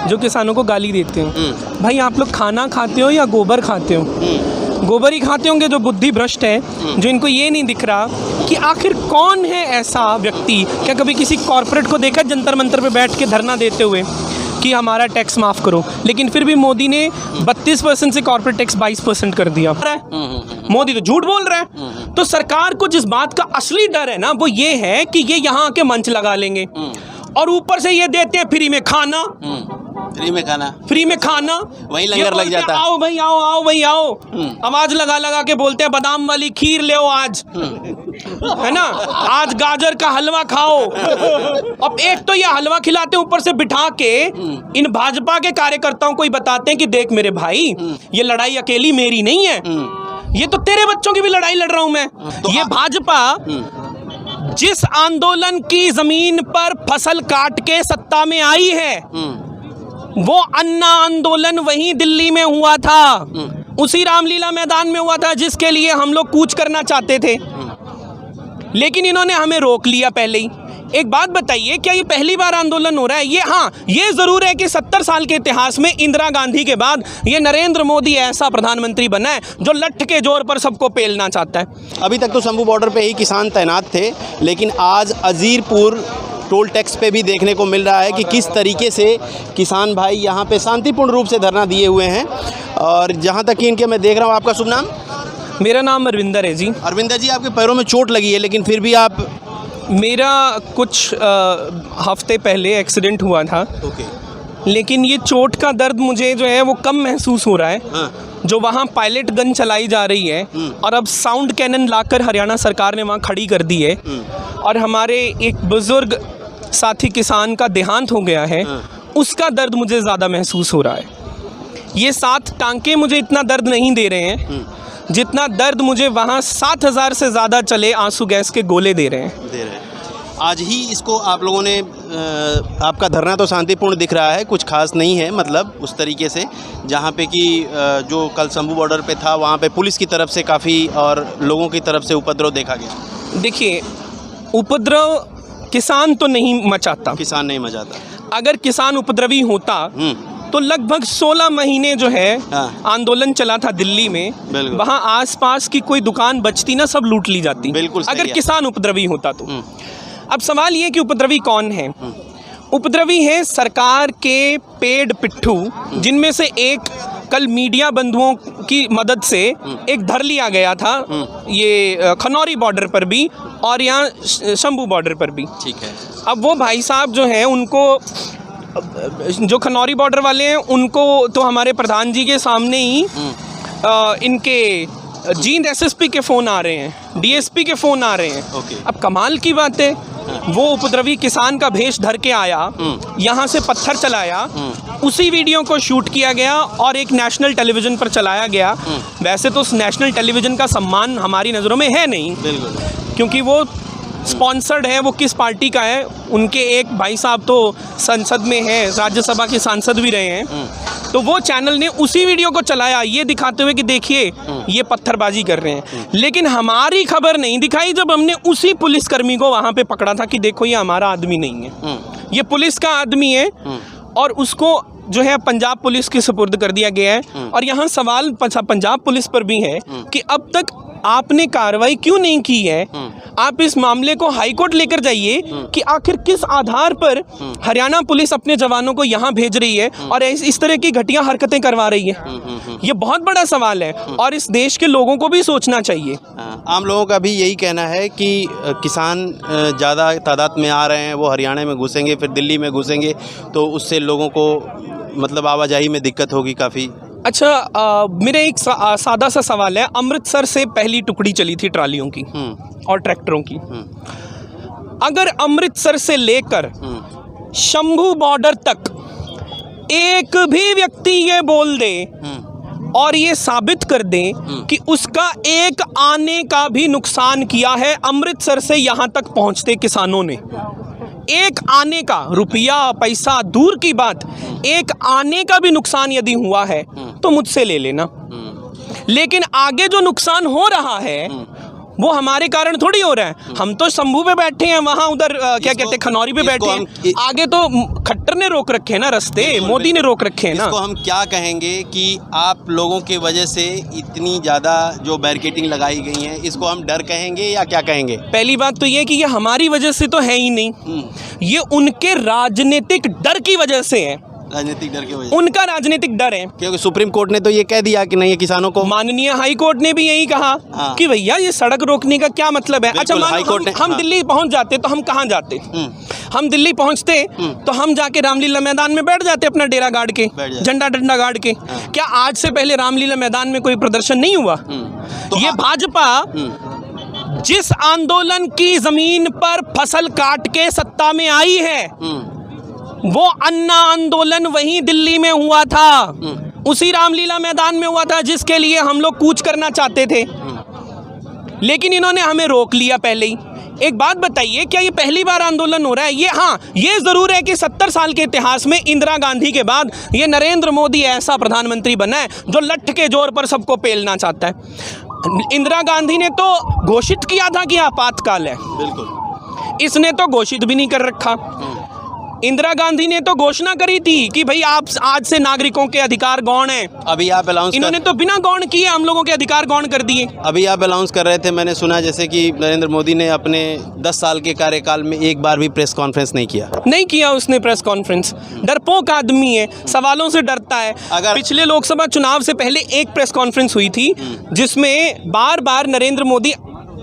जो किसानों को गाली देते हो। भाई आप लोग खाना खाते हो या गोबर खाते हो? गोबर ही खाते होंगे जो बुद्धि भ्रष्ट है, जो इनको ये नहीं दिख रहा कि आखिर कौन है ऐसा व्यक्ति। क्या कभी किसी कॉर्पोरेट को देखा जंतर मंतर पे बैठ के धरना देते हुए कि हमारा टैक्स माफ़ करो? लेकिन फिर भी मोदी ने 32% से कॉर्पोरेट टैक्स 22% कर दिया। मोदी तो झूठ बोल रहा है। तो सरकार को जिस बात का असली डर है ना, वो ये है कि ये यहाँ आके मंच लगा लेंगे और ऊपर से ये देते हैं फ्री में खाना, फ्री में खाना, वहीं लंगर लग जाता है। आओ भाई आओ, आओ भाई आओ, आवाज लगा लगा के बोलते हैं बादाम वाली खीर ले आज, है ना, आज गाजर का हलवा खाओ। अब एक तो ये हलवा खिलाते हैं, ऊपर से बिठा के इन भाजपा के कार्यकर्ताओं को ही बताते हैं कि देख मेरे भाई, ये लड़ाई अकेली मेरी नहीं है, ये तो तेरे बच्चों की भी लड़ाई लड़ रहा हूं मैं। तो ये भाजपा जिस आंदोलन की जमीन पर फसल काट के सत्ता में आई है, वो अन्ना आंदोलन वहीं दिल्ली में हुआ था, उसी रामलीला मैदान में हुआ था जिसके लिए हम लोग कूच करना चाहते थे, लेकिन इन्होंने हमें रोक लिया पहले ही। एक बात बताइए, क्या ये पहली बार आंदोलन हो रहा है? ये हाँ, ये जरूर है कि 70 साल के इतिहास में इंदिरा गांधी के बाद ये नरेंद्र मोदी ऐसा प्रधानमंत्री बना है जो लठ के जोर पर सबको पेलना चाहता है। अभी तक तो शंभू बॉर्डर पे ही किसान तैनात थे, लेकिन आज अजीरपुर टोल टैक्स पे भी देखने को मिल रहा है कि किस तरीके से किसान भाई यहाँ पे शांतिपूर्ण रूप से धरना दिए हुए हैं। और जहाँ तक कि इनके मैं देख रहा हूँ, आपका शुभ नाम? मेरा नाम अरविंदर है जी। अरविंदर जी, आपके पैरों में चोट लगी है, लेकिन फिर भी आप? मेरा कुछ हफ्ते पहले एक्सीडेंट हुआ था। लेकिन ये चोट का दर्द मुझे जो है वो कम महसूस हो रहा है। जो वहाँ पायलट गन चलाई जा रही है और अब साउंड कैनन लाकर हरियाणा सरकार ने वहाँ खड़ी कर दी है, और हमारे एक बुजुर्ग साथी किसान का देहांत हो गया है, उसका दर्द मुझे ज़्यादा महसूस हो रहा है। ये 7 टांके मुझे इतना दर्द नहीं दे रहे हैं जितना दर्द मुझे वहाँ 7000 से ज़्यादा चले आंसू गैस के गोले दे रहे हैं। आज ही इसको आप लोगों ने, आपका धरना तो शांतिपूर्ण दिख रहा है, कुछ खास नहीं है, मतलब उस तरीके से जहाँ पे कि जो कल शंभू बॉर्डर पे था वहाँ पे पुलिस की तरफ से काफ़ी और लोगों की तरफ से उपद्रव देखा गया। देखिए, उपद्रव किसान तो नहीं मचाता, किसान नहीं मचाता। अगर किसान उपद्रवी होता तो लगभग 16 महीने जो है आंदोलन चला था दिल्ली में, वहाँ आसपास की कोई दुकान बचती ना, सब लूट ली जाती, अगर किसान उपद्रवी होता तो। अब सवाल ये कि उपद्रवी कौन है? उपद्रवी है सरकार के पेड़ पिट्ठू, जिनमें से एक कल मीडिया बंधुओं की मदद से एक धर लिया गया था, ये खनौरी बॉर्डर पर भी और यहाँ शंभू बॉर्डर पर भी। ठीक है। अब वो भाई साहब जो हैं, उनको, जो खनौरी बॉर्डर वाले हैं, उनको तो हमारे प्रधान जी के सामने ही इनके जींद एसएसपी के फ़ोन आ रहे हैं, डीएसपी के फ़ोन आ रहे हैं। अब कमाल की बात है, वो उपद्रवी किसान का भेष धर के आया, यहाँ से पत्थर चलाया, उसी वीडियो को शूट किया गया और एक नेशनल टेलीविज़न पर चलाया गया। वैसे तो उस नेशनल टेलीविज़न का सम्मान हमारी नज़रों में है नहीं, क्योंकि वो स्पॉन्सर्ड है, वो किस पार्टी का है, उनके एक भाई साहब तो संसद में है, राज्यसभा के सांसद भी रहे हैं, तो वो चैनल ने उसी वीडियो को चलाया ये दिखाते हुए कि देखिए ये पत्थरबाजी कर रहे हैं। लेकिन हमारी खबर नहीं दिखाई जब हमने उसी पुलिसकर्मी को वहाँ पे पकड़ा था कि देखो ये हमारा आदमी नहीं है, ये पुलिस का आदमी है, और उसको जो है पंजाब पुलिस के सुपुर्द कर दिया गया है। और यहाँ सवाल पंजाब पुलिस पर भी है कि अब तक आपने कार्रवाई क्यों नहीं की है? आप इस मामले को हाईकोर्ट लेकर जाइए कि आखिर किस आधार पर हरियाणा पुलिस अपने जवानों को यहाँ भेज रही है और इस तरह की घटिया हरकतें करवा रही है। ये बहुत बड़ा सवाल है और इस देश के लोगों को भी सोचना चाहिए। आम लोगों का भी यही कहना है कि किसान ज़्यादा तादाद में आ रहे हैं, वो हरियाणा में घुसेंगे, फिर दिल्ली में घुसेंगे, तो उससे लोगों को मतलब आवाजाही में दिक्कत होगी काफ़ी। अच्छा, मेरा एक सादा सा सवाल है। अमृतसर से पहली टुकड़ी चली थी ट्रालियों की और ट्रैक्टरों की। अगर अमृतसर से लेकर शंभू बॉर्डर तक एक भी व्यक्ति ये बोल दे और ये साबित कर दे कि उसका एक आने का भी नुकसान किया है अमृतसर से यहाँ तक पहुँचते किसानों ने, एक आने का, रुपया पैसा दूर की बात, एक आने का भी नुकसान यदि हुआ है तो मुझसे ले लेना। लेकिन आगे जो नुकसान हो रहा है वो हमारे कारण थोड़ी हो रहा है। हम तो शंभू पे बैठे हैं, वहाँ उधर क्या कहते हैं खनौरी पे बैठे हैं। आगे तो खट्टर ने रोक रखे हैं ना रास्ते, मोदी ने रोक रखे हैं ना। इसको हम क्या कहेंगे कि आप लोगों के वजह से इतनी ज़्यादा जो बैरिकेडिंग लगाई गई है, इसको हम डर कहेंगे या क्या कहेंगे? पहली बात तो ये कि ये हमारी वजह से तो है ही नहीं, ये उनके राजनीतिक डर की वजह से है। राजनीतिक डर की वजह से, उनका राजनीतिक डर है, क्योंकि सुप्रीम कोर्ट ने तो ये कह दिया कि नहीं, ये किसानों को। माननीय हाई कोर्ट ने भी यही कहा कि भैया ये सड़क रोकने का क्या मतलब है। अच्छा मान हम दिल्ली पहुंच जाते तो हम कहाँ जाते? हम दिल्ली पहुंचते तो हम जाके रामलीला मैदान में बैठ जाते अपना डेरा गाड़ के, झंडा डंडा गाड़ के। क्या आज से पहले रामलीला मैदान में कोई प्रदर्शन नहीं हुआ? तो ये भाजपा जिस आंदोलन की जमीन पर फसल काट के सत्ता में आई है, वो अन्ना आंदोलन वहीं दिल्ली में हुआ था, उसी रामलीला मैदान में हुआ था जिसके लिए हम लोग कूच करना चाहते थे, लेकिन इन्होंने हमें रोक लिया पहले ही। एक बात बताइए, क्या ये पहली बार आंदोलन हो रहा है? ये हाँ, ये ज़रूर है कि 70 साल के इतिहास में इंदिरा गांधी के बाद ये नरेंद्र मोदी ऐसा प्रधानमंत्री बना है जो लठ के जोर पर सबको पेलना चाहता है। इंदिरा गांधी ने तो घोषित किया था कि आपातकाल है, बिल्कुल, इसने तो घोषित भी नहीं कर रखा। इंदिरा गांधी ने तो घोषणा करी थी कि भाई आप आज से नागरिकों के अधिकार गौण हैं। अभी आप अनाउंस, इन्होंने तो बिना गौण किए हम लोगों के अधिकार गौण कर दिए। अभी आप अनाउंस कर रहे थे, मैंने सुना जैसे कि नरेंद्र मोदी ने अपने 10 साल के कार्यकाल में एक बार भी प्रेस कॉन्फ्रेंस नहीं किया उसने प्रेस कॉन्फ्रेंस। डरपोक आदमी है, सवालों से डरता है। अगर पिछले लोकसभा चुनाव से पहले एक प्रेस कॉन्फ्रेंस हुई थी जिसमें बार बार नरेंद्र मोदी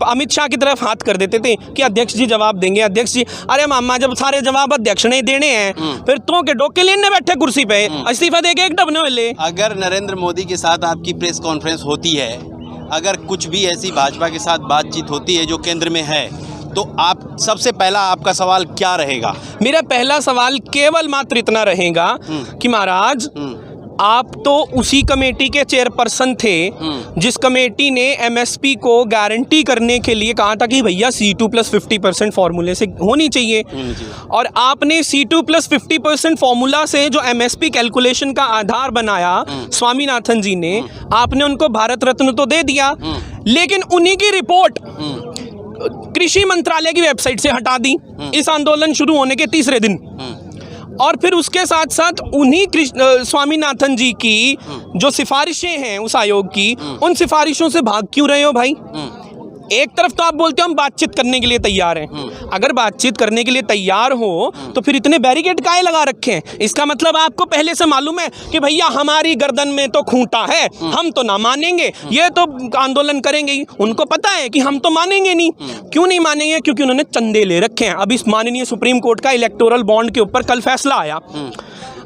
अमित शाह की तरफ हाथ कर देते थे कि अध्यक्ष जी जवाब देंगे, अध्यक्ष जी। अरे मामा, जब सारे जवाब अध्यक्ष ने देने हैं फिर तो के डोके लेने बैठे कुर्सी पे, इस्तीफा देके एक डबने ले। अगर नरेंद्र मोदी के साथ आपकी प्रेस कॉन्फ्रेंस होती है, अगर कुछ भी ऐसी भाजपा के साथ बातचीत होती है जो केंद्र में है, तो आप सबसे पहला आपका सवाल क्या रहेगा? मेरा पहला सवाल केवल मात्र इतना रहेगा कि महाराज आप तो उसी कमेटी के चेयरपर्सन थे जिस कमेटी ने एमएसपी को गारंटी करने के लिए कहा था कि भैया C2+50% फॉर्मूले से होनी चाहिए, और आपने C2+50% फॉर्मूला से जो एमएसपी कैलकुलेशन का आधार बनाया स्वामीनाथन जी ने, आपने उनको भारत रत्न तो दे दिया, लेकिन उन्हीं की रिपोर्ट कृषि मंत्रालय की वेबसाइट से हटा दी इस आंदोलन शुरू होने के तीसरे दिन। और फिर उसके साथ साथ उन्हीं स्वामीनाथन जी की जो सिफारिशें हैं उस आयोग की, उन सिफारिशों से भाग क्यों रहे हो भाई? एक तरफ तो आप बोलते हो हम बातचीत करने के लिए तैयार हैं, अगर बातचीत करने के लिए तैयार हो तो फिर इतने बैरिकेड काहे लगा रखे हैं? इसका मतलब आपको पहले से मालूम है कि भैया हमारी गर्दन में तो खूंटा है, हम तो ना मानेंगे, ये तो आंदोलन करेंगे ही। उनको पता है कि हम तो मानेंगे नहीं। क्यों नहीं मानेंगे? क्योंकि उन्होंने चंदे ले रखे हैं। अब इस माननीय सुप्रीम कोर्ट का इलेक्टोरल बॉन्ड के ऊपर कल फैसला आया।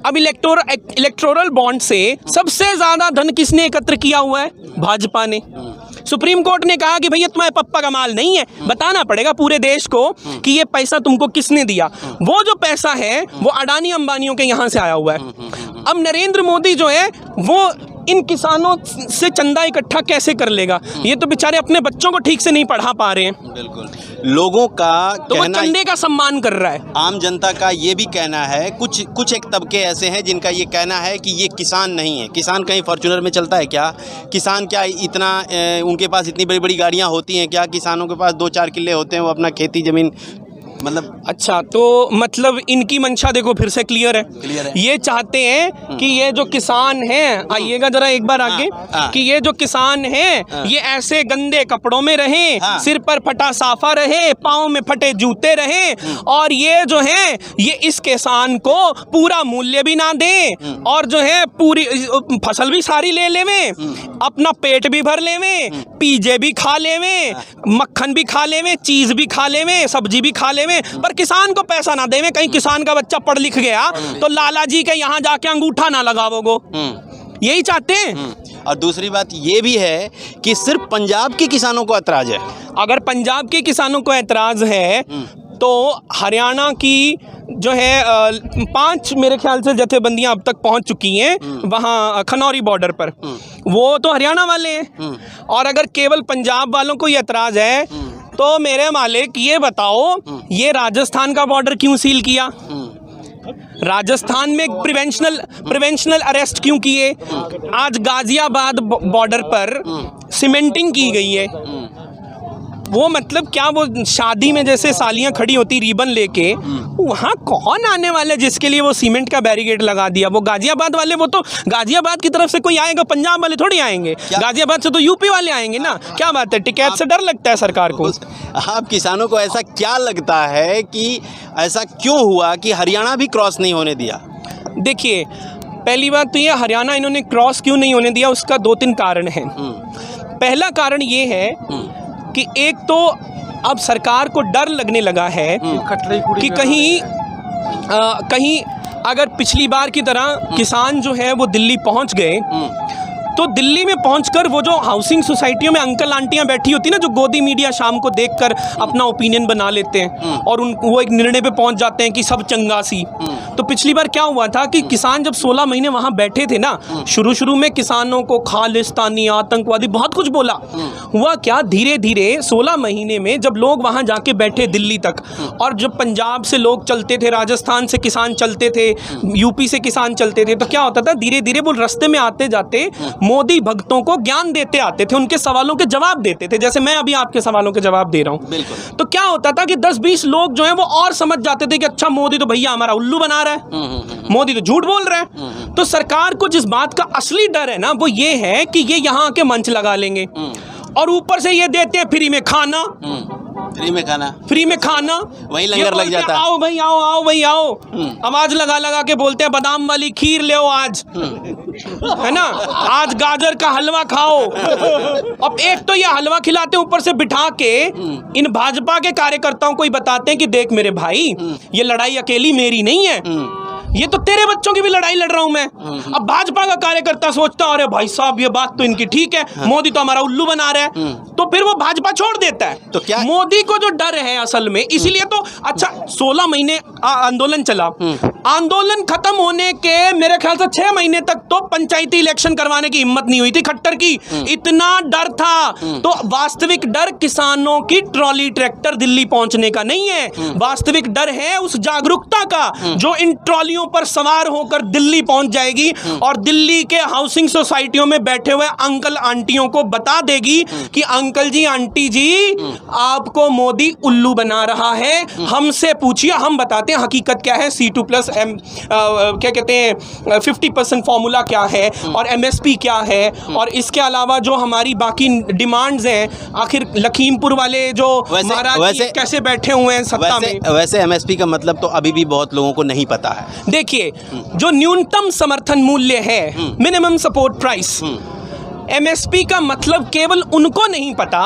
अब इलेक्टोरल बॉन्ड से सबसे ज्यादा धन किसने एकत्र किया हुआ है? भाजपा ने। सुप्रीम कोर्ट ने कहा कि भैया तुम्हारे पप्पा का माल नहीं है, बताना पड़ेगा पूरे देश को कि ये पैसा तुमको किसने दिया। वो जो पैसा है वो अडानी अंबानियों के यहाँ से आया हुआ है। अब नरेंद्र मोदी जो है वो इन किसानों से चंदा इकट्ठा कैसे कर लेगा? ये तो बेचारे अपने बच्चों को ठीक से नहीं पढ़ा पा रहे हैं। बिल्कुल, लोगों का तो वो चंदे का सम्मान कर रहा है। आम जनता का ये भी कहना है, कुछ एक तबके ऐसे हैं जिनका ये कहना है कि ये किसान नहीं है। किसान कहीं फॉर्च्यूनर में चलता है क्या? किसान क्या इतना उनके पास इतनी बड़ी बड़ी गाड़ियाँ होती हैं क्या? किसानों के पास 2-4 किले होते हैं, वो अपना खेती ज़मीन मतलब। अच्छा, तो मतलब इनकी मंशा देखो फिर से क्लियर है। ये चाहते हैं कि ये जो किसान हैं, आइएगा जरा एक बार आगे, कि ये जो किसान हैं ये ऐसे गंदे कपड़ों में रहें, सिर पर फटा साफा रहे, पाँव में फटे जूते रहें, और ये जो है ये इस किसान को पूरा मूल्य भी ना दें, और जो है पूरी फसल भी सारी ले लेवें, अपना पेट भी भर लेवें, पीजे भी खा लेवें, मक्खन भी खा लेवें, चीज़ भी खा लेवें, सब्जी भी खा लेवें, पर किसान को पैसा ना देवें। कहीं किसान का बच्चा पढ़ लिख गया तो लाला जी के यहाँ जाके अंगूठा ना लगावोगो। यही चाहते हैं। और दूसरी बात ये भी है कि सिर्फ पंजाब के किसानों को ऐतराज है। अगर पंजाब के किसानों को ऐतराज है तो हरियाणा की जो है 5 मेरे ख्याल से जथेबंदियां अब तक पहुंच चुकी हैं वहाँ खनौरी बॉर्डर पर, वो तो हरियाणा वाले हैं। और अगर केवल पंजाब वालों को ये ऐतराज है तो मेरे मालिक ये बताओ, ये राजस्थान का बॉर्डर क्यों सील किया? राजस्थान में प्रिवेंशनल अरेस्ट क्यों किए? आज गाजियाबाद बॉर्डर पर सीमेंटिंग की गई है। वो मतलब क्या, वो शादी में जैसे सालियां खड़ी होती रिबन लेके, वहाँ कौन आने वाला है जिसके लिए वो सीमेंट का बैरिकेड लगा दिया? वो गाजियाबाद वाले, वो तो गाजियाबाद की तरफ से कोई आएगा, पंजाब वाले थोड़ी आएंगे, गाजियाबाद से तो यूपी वाले आएंगे ना। क्या बात है, टिकैत से डर लगता है सरकार को? आप किसानों को ऐसा क्या लगता है कि ऐसा क्यों हुआ कि हरियाणा भी क्रॉस नहीं होने दिया? देखिए, पहली बात तो ये, हरियाणा इन्होंने क्रॉस क्यों नहीं होने दिया, उसका 2-3 कारण हैं। पहला कारण ये है कि एक तो अब सरकार को डर लगने लगा है कि कहीं अगर पिछली बार की तरह किसान जो है वो दिल्ली पहुंच गए, तो दिल्ली में पहुंचकर वो जो हाउसिंग सोसाइटियों में अंकल आंटियां बैठी होती ना, जो गोदी मीडिया शाम को देखकर अपना ओपिनियन बना लेते हैं और वो एक निर्णय पे पहुंच जाते हैं कि सब चंगासी। तो पिछली बार क्या हुआ था कि किसान जब 16 महीने वहां बैठे थे ना, शुरू में किसानों को खालिस्तानी, आतंकवादी बहुत कुछ बोला। हुआ क्या, धीरे धीरे 16 महीने में जब लोग वहां जाके बैठे दिल्ली तक, और जब पंजाब से लोग चलते थे, राजस्थान से किसान चलते थे, यूपी से किसान चलते थे, तो क्या होता था, धीरे धीरे वो रास्ते में आते जाते मोदी भक्तों को ज्ञान देते आते थे, उनके सवालों के जवाब देते थे, जैसे मैं अभी आपके सवालों के जवाब दे रहा हूं। तो क्या होता था कि 10-20 लोग जो हैं वो और समझ जाते थे कि अच्छा, मोदी तो भैया हमारा उल्लू बना रहा है, मोदी तो झूठ बोल रहा है। तो सरकार को जिस बात का असली डर है ना, वो ये है कि ये यहाँ आके मंच लगा लेंगे और ऊपर से ये देते हैं फ्री में खाना, फ्री में खाना, वही लंगर लग जाता है। आओ भाई आओ, आओ भाई आओ, आवाज लगा लगा के बोलते हैं बादाम वाली खीर ले आज, है ना, आज गाजर का हलवा खाओ। अब एक तो ये हलवा खिलाते हैं, ऊपर से बिठा के इन भाजपा के कार्यकर्ताओं को ही बताते हैं कि देख मेरे भाई, ये लड़ाई अकेली मेरी नहीं है, ये तो तेरे बच्चों की भी लड़ाई लड़ रहा हूं मैं। अब भाजपा का कार्यकर्ता सोचता है, अरे भाई साहब ये बात तो इनकी ठीक है, मोदी तो हमारा उल्लू बना रहा है, तो फिर वो भाजपा छोड़ देता है। तो क्या मोदी को जो डर है असल में, इसीलिए तो अच्छा 16 महीने आंदोलन चला, आंदोलन खत्म होने के मेरे ख्याल से 6 महीने तक तो पंचायती इलेक्शन करवाने की हिम्मत नहीं हुई थी खट्टर की, इतना डर था। तो वास्तविक डर किसानों की ट्रॉली ट्रैक्टर दिल्ली पहुंचने का नहीं है, वास्तविक डर है उस जागरूकता का जो इन ट्रॉलियों पर सवार होकर दिल्ली पहुंच जाएगी और दिल्ली के हाउसिंग सोसाइटियों में बैठे हुए अंकल आंटियों को बता देगी कि अंकल जी, आंटी जी, आपको मोदी उल्लू बना रहा है, हमसे पूछिए, हम बताते हैं हकीकत क्या है, C2+ क्या कहते हैं 50% फॉर्मूला क्या है और MSP क्या है, और इसके अलावा जो हमारी बाकी डिमांड्स हैं, आखिर लखीमपुर वाले जो महाराज कैसे बैठे हुए हैं सत्ता में। वैसे MSP का मतलब तो अभी भी बहुत लोगों को नहीं पता है। देखिए, जो न्यूनतम समर्थन मूल्य है, मिनिमम सपोर्ट प्राइस, MSP का मतलब केवल उनको नहीं पता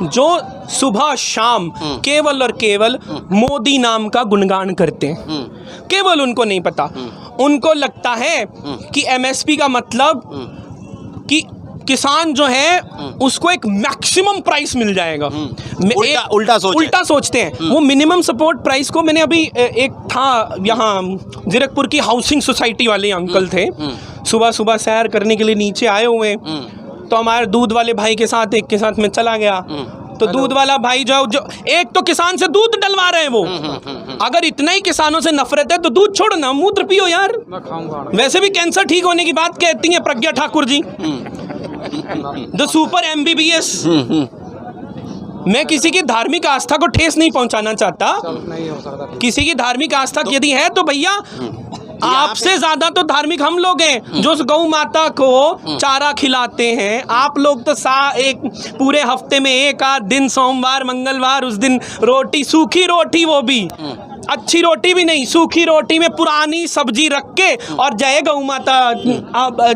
जो सुबह शाम केवल और केवल मोदी नाम का गुणगान करते हैं, केवल उनको नहीं पता। उनको लगता है कि MSP का मतलब कि किसान जो है उसको एक मैक्सिमम प्राइस मिल जाएगा। उल्टा सोचते हैं। वो मिनिमम सपोर्ट प्राइस को, मैंने अभी एक था यहाँ जीरकपुर की हाउसिंग सोसाइटी वाले अंकल थे, सुबह सुबह सैर करने के लिए नीचे आए हुए, तो हमारे दूध वाले भाई के साथ एक के साथ में चला गया, तो दूध वाला भाई जो एक तो किसान से दूध डलवा रहे हैं वो, अगर इतना ही किसानों से नफरत है तो दूध छोड़ो ना, मूत्र पियो यार, वैसे भी कैंसर ठीक होने की बात कहती है Pragya Thakur ji, the super MBBS। मैं किसी की धार्मिक आस्था को ठेस नहीं पहुंचाना चाहता, किसी की धार्मिक आस्था यदि है तो भैया आपसे ज्यादा तो धार्मिक हम लोग हैं जो गौ माता को चारा खिलाते हैं। आप लोग तो एक पूरे हफ्ते में एक आध दिन, सोमवार मंगलवार, उस दिन रोटी, सूखी रोटी, वो भी अच्छी रोटी भी नहीं, सूखी रोटी में पुरानी सब्जी रख के और जय गौ माता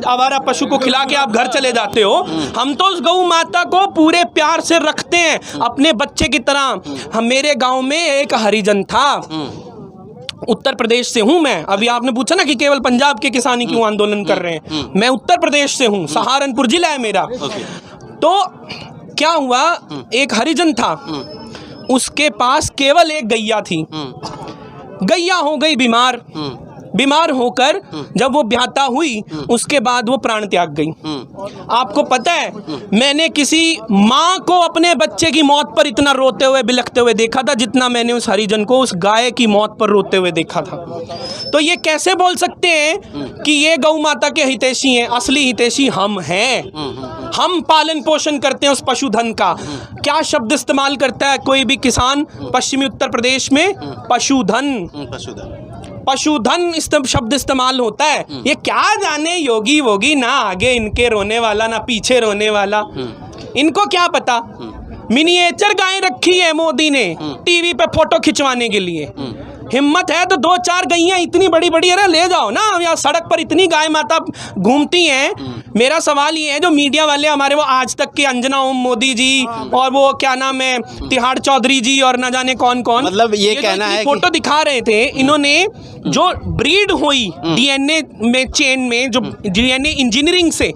आवारा पशु को खिला के आप घर चले जाते हो। हम तो उस गौ माता को पूरे प्यार से रखते हैं अपने बच्चे की तरह। मेरे गांव में एक हरिजन था, उत्तर प्रदेश से हूं मैं। अभी आपने पूछा ना कि केवल पंजाब के किसान ही क्यों आंदोलन कर रहे हैं, मैं उत्तर प्रदेश से हूं, सहारनपुर जिला है मेरा। तो क्या हुआ, एक हरिजन था, उसके पास केवल एक गैया थी, गैया हो गई बीमार बीमार होकर जब वो ब्याहता हुई उसके बाद वो प्राण त्याग गई। आपको पता है, मैंने किसी माँ को अपने बच्चे की मौत पर इतना रोते हुए बिलखते हुए देखा था जितना मैंने उस हरिजन को उस गाय की मौत पर रोते हुए देखा था। तो ये कैसे बोल सकते हैं कि ये गौ माता के हितैषी हैं? असली हितैषी हम हैं। हम पालन पोषण करते हैं उस पशुधन का। क्या शब्द इस्तेमाल करता है कोई भी किसान पश्चिमी उत्तर प्रदेश में? पशुधन। पशुधन शब्द इस्तेमाल होता है। ये क्या जाने योगी वोगी, ना आगे इनके रोने वाला ना पीछे रोने वाला, इनको क्या पता। मिनिएचर गाय रखी है मोदी ने टीवी पे फोटो खिंचवाने के लिए। हिम्मत है तो 2-4 गैयां इतनी बड़ी बड़ी, अरे ले जाओ ना, यहाँ सड़क पर इतनी गाय माता घूमती हैं। मेरा सवाल ये है, जो मीडिया वाले हमारे वो आज तक के अंजना ओम मोदी जी और वो क्या नाम है तिहाड़ चौधरी जी और ना जाने कौन कौन, मतलब ये कहना है फोटो दिखा रहे थे, इन्होंने जो ब्रीड हुई डीएनए में चेन में, जो डीएनए इंजीनियरिंग से,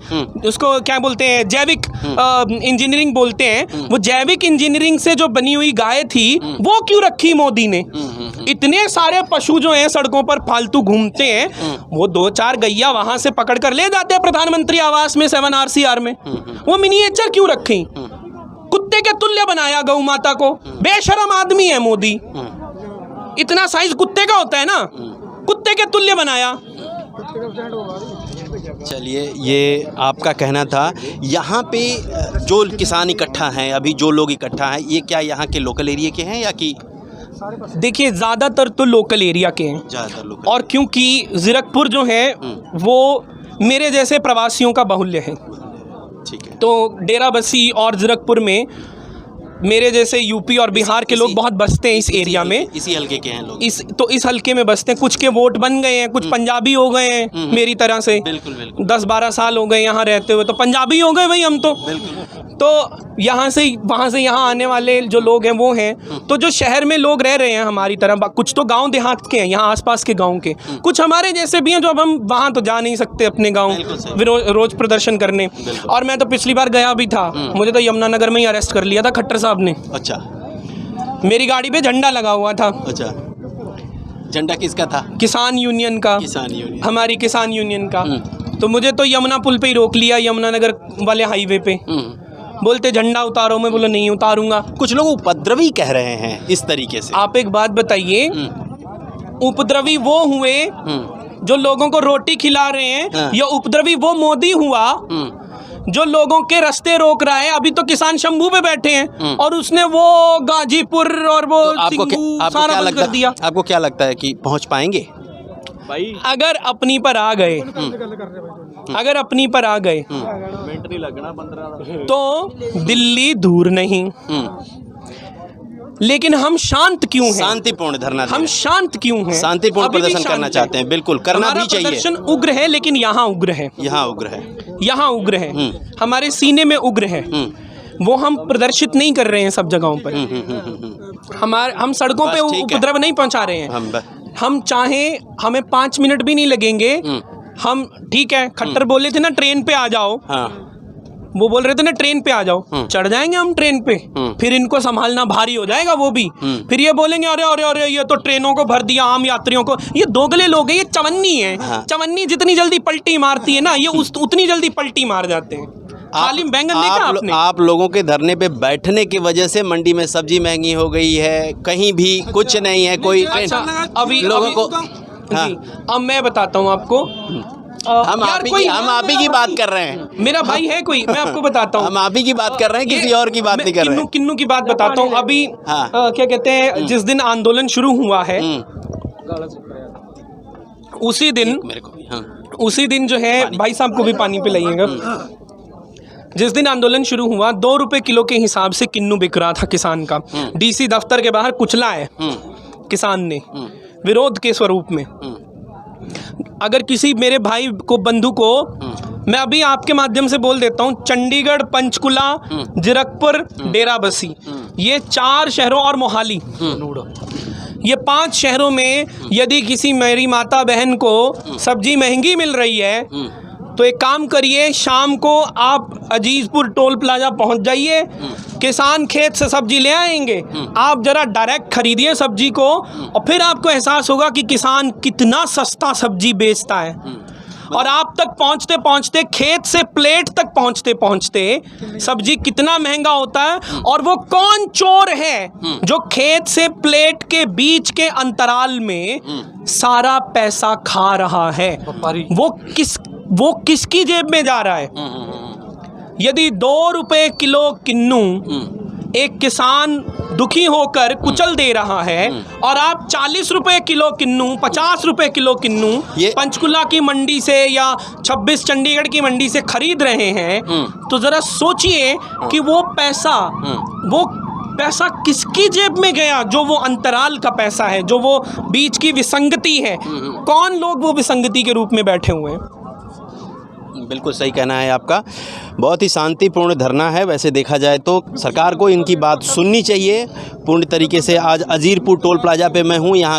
उसको क्या बोलते हैं, जैविक इंजीनियरिंग बोलते हैं, वो जैविक इंजीनियरिंग से जो बनी हुई गाय थी वो क्यों रखी मोदी ने? इतने सारे पशु जो हैं सड़कों पर फालतू घूमते हैं, वो 2-4 गैया वहां से पकड़ कर ले जाते हैं प्रधानमंत्री आवास में 7RCR में। वो मिनिएचर क्यों रखें? कुत्ते के तुल्य बनाया गौ माता को। बेशरम आदमी है मोदी। इतना साइज कुत्ते का होता है ना, कुत्ते के तुल्य बनाया। चलिए, ये आपका कहना था। यहाँ पे जो किसान इकट्ठा हैं, अभी जो लोग इकट्ठा हैं, ये क्या यहाँ के लोकल एरिया के हैं या कि? देखिए, ज़्यादातर तो लोकल एरिया के हैं, ज़्यादातर लोकल। और क्योंकि ज़ीरकपुर जो है वो मेरे जैसे प्रवासियों का बाहुल्य है, ठीक है, तो डेराबस्सी और ज़ीरकपुर में मेरे जैसे यूपी और बिहार के लोग बहुत बसते हैं इस एरिया में। इसी हल्के के हैं लोग। इस हल्के में बसते हैं। कुछ के वोट बन गए हैं, कुछ पंजाबी हो गए हैं मेरी तरह से। बिल्कुल बिल्कुल। 10-12 साल हो गए यहाँ रहते हुए, तो पंजाबी हो गए भाई हम तो। बिल्कुल। तो यहाँ से वहाँ से यहाँ आने वाले जो लोग हैं वो हैं। तो जो शहर में लोग रह रहे हैं हमारी तरह, कुछ तो गांव देहात के हैं, यहाँ आसपास के गांव के, कुछ हमारे जैसे भी हैं जो अब हम वहाँ तो जा नहीं सकते अपने गांव रोज प्रदर्शन करने। और मैं तो पिछली बार गया भी था, मुझे तो यमुनानगर में ही अरेस्ट कर लिया था खट्टर साहब ने। अच्छा। मेरी गाड़ी पे झंडा लगा हुआ था। अच्छा, झंडा किसका था? किसान यूनियन का। किसान यूनियन, हमारी किसान यूनियन का। तो मुझे तो यमुना पुल पे ही रोक लिया, यमुनानगर वाले हाईवे पे। बोलते झंडा उतारो, मैं बोला नहीं उतारूंगा। कुछ लोग उपद्रवी कह रहे हैं इस तरीके से। आप एक बात बताइए, उपद्रवी वो हुए जो लोगों को रोटी खिला रहे हैं, या उपद्रवी वो मोदी हुआ जो लोगों के रास्ते रोक रहा है? अभी तो किसान शंभू पे बैठे हैं और उसने वो गाजीपुर और वो सिंगू सारा बंद कर दिया। आपको क्या लगता है कि पहुंच पाएंगे भाई? अगर अपनी पर आ गए, अगर अपनी पर आ गए तो दिल्ली दूर नहीं। लेकिन हम शांत क्यों हैं? शांतिपूर्ण धरना, हम शांत क्यों हैं? शांतिपूर्ण प्रदर्शन करना चाहते हैं। बिल्कुल, करना भी चाहिए। प्रदर्शन उग्र है, लेकिन यहाँ उग्र है, यहाँ उग्र है, यहाँ उग्र है, हमारे सीने में उग्र है। वो हम प्रदर्शित नहीं कर रहे हैं सब जगहों पर। हम सड़कों पे उपद्रव नहीं पहुंचा रहे हैं। हम चाहें, हमें 5 मिनट भी नहीं लगेंगे। हम ठीक है, खट्टर बोले थे ना ट्रेन पे आ जाओ, वो बोल रहे थे ना ट्रेन पे आ जाओ, चढ़ जाएंगे हम ट्रेन पे। फिर इनको संभालना भारी हो जाएगा वो भी। फिर ये बोलेंगे अरे अरे अरे ये तो ट्रेनों को भर दिया आम यात्रियों को। ये दोगले लोग हैं, ये चवन्नी है। चवन्नी जितनी जल्दी पलटी मारती है ना, ये उतनी जल्दी पलटी मार जाते हैं। हालिम बैंगन देखा आपने? आप लोगों के धरने पे बैठने की वजह से मंडी में सब्जी महंगी हो गई है, कहीं भी कुछ नहीं है, कोई अभी लोगों को। अब मैं बताता हूँ आपको, हम आप ही की बात कर रहे हैं। मेरा भाई है कोई, मैं आपको बताता हूँ। हम आप ही की बात कर रहे हैं, किसी और की बात नहीं कर रहे हैं। किन्नू की बात बताता हूँ। अभी क्या कहते हैं, जिस दिन आंदोलन शुरू हुआ है उसी दिन जो है, भाई साहब को भी पानी पिलाइएगा। जिस दिन आंदोलन शुरू हुआ 2 रुपए किलो के हिसाब से किन्नू बिक रहा था किसान का। डीसी दफ्तर के बाहर कुचला है किसान ने विरोध के स्वरूप में। अगर किसी मेरे भाई को, बंधु को, मैं अभी आपके माध्यम से बोल देता हूँ, चंडीगढ़, पंचकुला, ज़ीरकपुर, डेराबस्सी, ये 4 शहरों और मोहाली, ये 5 शहरों में यदि किसी मेरी माता बहन को सब्जी महंगी मिल रही है तो एक काम करिए, शाम को आप अजीजपुर टोल प्लाजा पहुंच जाइए, किसान खेत से सब्जी ले आएंगे, आप जरा डायरेक्ट खरीदिए सब्जी को और फिर आपको एहसास होगा कि किसान कितना सस्ता सब्जी बेचता है। और आप तक पहुंचते पहुंचते, खेत से प्लेट तक पहुंचते पहुंचते सब्जी कितना महंगा होता है। और वो कौन चोर है जो खेत से प्लेट के बीच के अंतराल में सारा पैसा खा रहा है? वो किसकी जेब में जा रहा है? यदि 2 रुपए किलो किन्नू एक किसान दुखी होकर कुचल दे रहा है और आप 40 रुपए किलो किन्नू, 50 रुपए किलो किन्नू पंचकुला की मंडी से या 26 चंडीगढ़ की मंडी से खरीद रहे हैं, तो जरा सोचिए कि वो पैसा किसकी जेब में गया? जो वो अंतराल का पैसा है, जो वो बीच की विसंगति है, कौन लोग वो विसंगति के रूप में बैठे हुए हैं? बिल्कुल सही कहना है आपका। बहुत ही शांतिपूर्ण धरना है। वैसे देखा जाए तो सरकार को इनकी बात सुननी चाहिए पूर्ण तरीके से। आज अजीरपुर टोल प्लाजा पे मैं हूँ, यहाँ